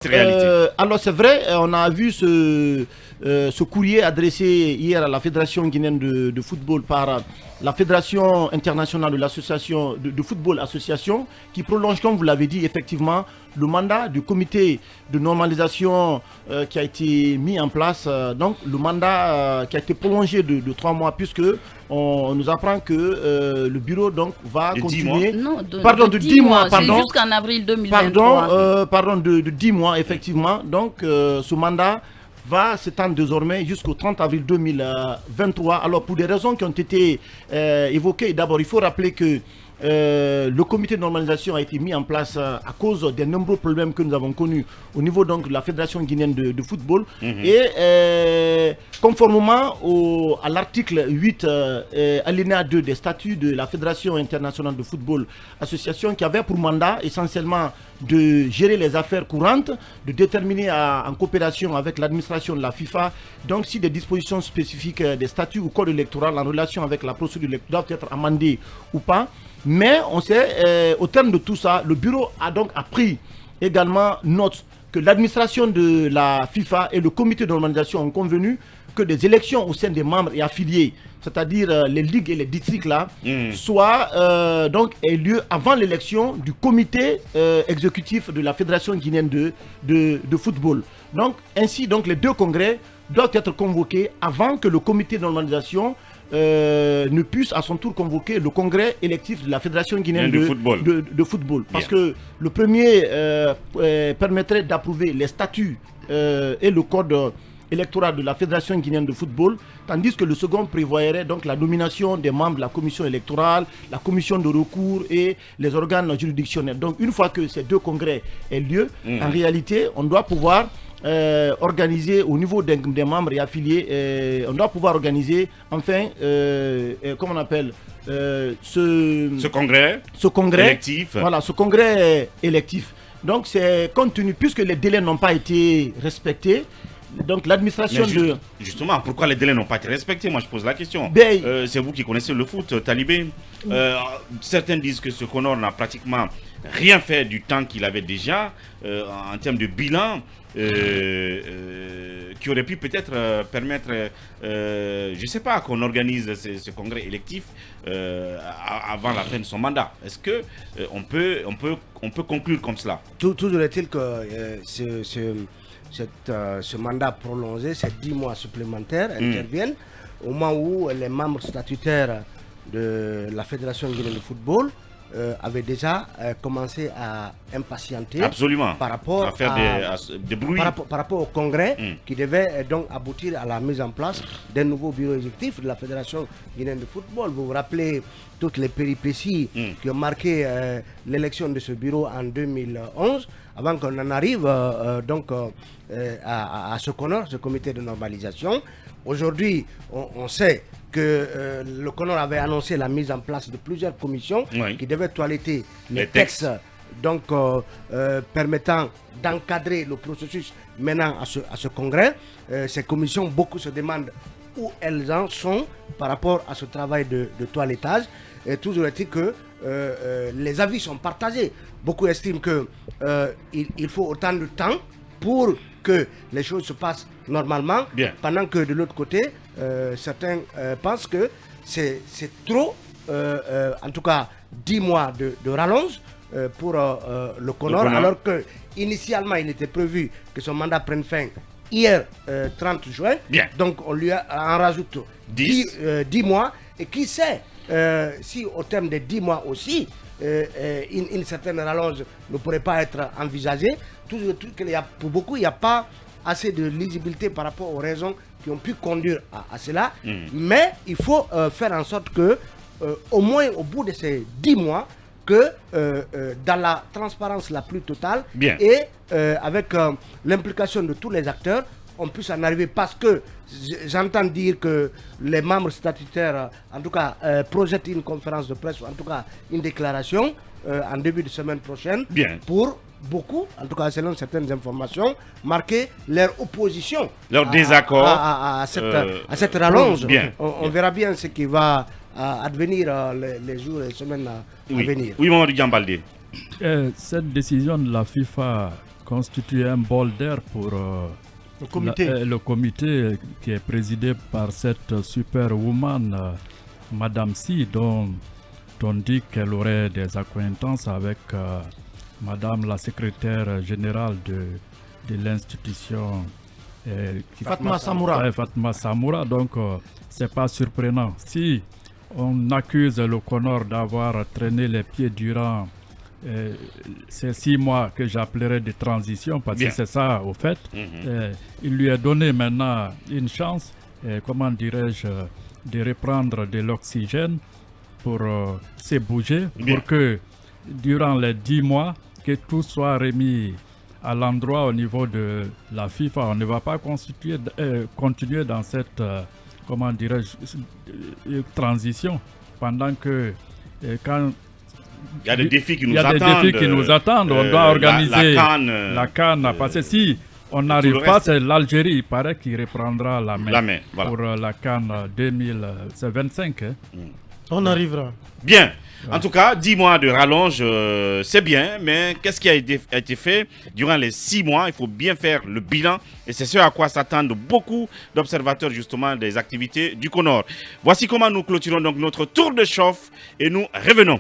Alors c'est vrai, on a vu ce courrier adressé hier à la Fédération guinéenne de football par la Fédération internationale de l'association de football association qui prolonge, comme vous l'avez dit, effectivement le mandat du comité de normalisation qui a été mis en place. Donc le mandat qui a été prolongé de 3 mois puisque on nous apprend que le bureau donc va continuer. De 10 mois. C'est jusqu'en avril 2023. Pardon, de 10 mois effectivement. Donc ce mandat va s'étendre désormais jusqu'au 30 avril 2023. Alors pour des raisons qui ont été évoquées, d'abord il faut rappeler que le comité de normalisation a été mis en place à cause des nombreux problèmes que nous avons connus au niveau donc, de la Fédération guinéenne de football. Et conformément à l'article 8 alinéa 2 des statuts de la Fédération internationale de football association qui avait pour mandat essentiellement de gérer les affaires courantes, de déterminer en coopération avec l'administration de la FIFA donc si des dispositions spécifiques des statuts ou code électoral en relation avec la procédure doivent être amendées ou pas. Mais on sait, au terme de tout ça, le bureau a donc pris également note que l'administration de la FIFA et le comité de normalisation ont convenu que des élections au sein des membres et affiliés, c'est-à-dire les ligues et les districts là, soient donc aient lieu avant l'élection du comité exécutif de la Fédération guinéenne de football. Donc ainsi donc les deux congrès doivent être convoqués avant que le comité de normalisation ne puisse à son tour convoquer le congrès électif de la Fédération guinéenne de football. Parce que le premier permettrait d'approuver les statuts et le code électoral de la Fédération guinéenne de football, tandis que le second prévoirait donc la nomination des membres de la commission électorale, la commission de recours et les organes juridictionnels. Donc une fois que ces deux congrès aient lieu, en réalité, on doit pouvoir organiser au niveau des membres et affiliés, on doit pouvoir organiser enfin, comment on appelle ce congrès électif. Voilà, ce congrès électif. Donc c'est compte tenu, puisque les délais n'ont pas été respectés, donc l'administration Justement, pourquoi les délais n'ont pas été respectés? Moi je pose la question. C'est vous qui connaissez le foot, Talibé. Certains disent que ce Conor n'a pratiquement rien fait du temps qu'il avait déjà en termes de bilan. Qui aurait pu peut-être permettre, je ne sais pas, qu'on organise ce congrès électif avant la fin de son mandat. Est-ce que on peut conclure comme cela? Toujours est-il que ce mandat prolongé, ces 10 mois supplémentaires interviennent au moment où les membres statutaires de la Fédération guinéenne de football avait déjà commencé à impatienter par rapport à faire des bruits par rapport au congrès qui devait donc aboutir à la mise en place d'un nouveau bureau exécutif de la Fédération guinéenne de football. Vous vous rappelez toutes les péripéties qui ont marqué l'élection de ce bureau en 2011 avant qu'on en arrive donc à ce Conor, ce comité de normalisation. Aujourd'hui, on sait que le Conor avait annoncé la mise en place de plusieurs commissions qui devaient toiletter les textes donc, permettant d'encadrer le processus menant à ce congrès. Ces commissions, beaucoup se demandent où elles en sont par rapport à ce travail de toilettage. Et toujours est-il que les avis sont partagés. Beaucoup estiment qu'il faut autant de temps pour que les choses se passent normalement, pendant que de l'autre côté, certains pensent que c'est trop, en tout cas 10 mois de rallonge pour le Conor, alors qu'initialement il était prévu que son mandat prenne fin hier 30 juin, donc on lui en rajoute 10 mois, et qui sait si au terme des 10 mois aussi, une certaine rallonge ne pourrait pas être envisagée. Pour beaucoup, il n'y a pas assez de lisibilité par rapport aux raisons qui ont pu conduire à cela. Mais il faut faire en sorte que, au moins au bout de ces 10 mois, que dans la transparence la plus totale et avec l'implication de tous les acteurs, on puisse en arriver, parce que j'entends dire que les membres statutaires, en tout cas, projettent une conférence de presse, ou en tout cas une déclaration en début de semaine prochaine pour beaucoup, en tout cas selon certaines informations, marquer leur opposition, leur désaccord à cette rallonge. On verra bien ce qui va advenir les jours et les semaines à venir. Oui, Mamadou Diambaldé. Cette décision de la FIFA constitue un bol d'air pour le comité qui est présidé par cette superwoman, Madame Si, dont on dit qu'elle aurait des acquaintances avec Madame la secrétaire générale de l'institution. Fatma Samoura. Fatma Samoura, donc c'est pas surprenant. Si on accuse le Conor d'avoir traîné les pieds durant ces 6 mois que j'appellerais de transition, parce que c'est ça au fait, il lui est donné maintenant une chance, comment dirais-je, de reprendre de l'oxygène pour se bouger, pour que durant les 10 mois, que tout soit remis à l'endroit au niveau de la FIFA. On ne va pas continuer dans cette, comment dirais-je, transition pendant que quand il y a des défis qui nous attendent. On doit organiser la CAN. Parce que si on n'arrive pas, c'est l'Algérie, il paraît, qui reprendra la main pour la CAN 2025. On arrivera. Bien. En tout cas, 10 mois de rallonge, c'est bien, mais qu'est-ce qui a été fait durant les 6 mois? Il faut bien faire le bilan et c'est ce à quoi s'attendent beaucoup d'observateurs justement des activités du Conor. Voici comment nous clôturons donc notre tour de chauffe et nous revenons.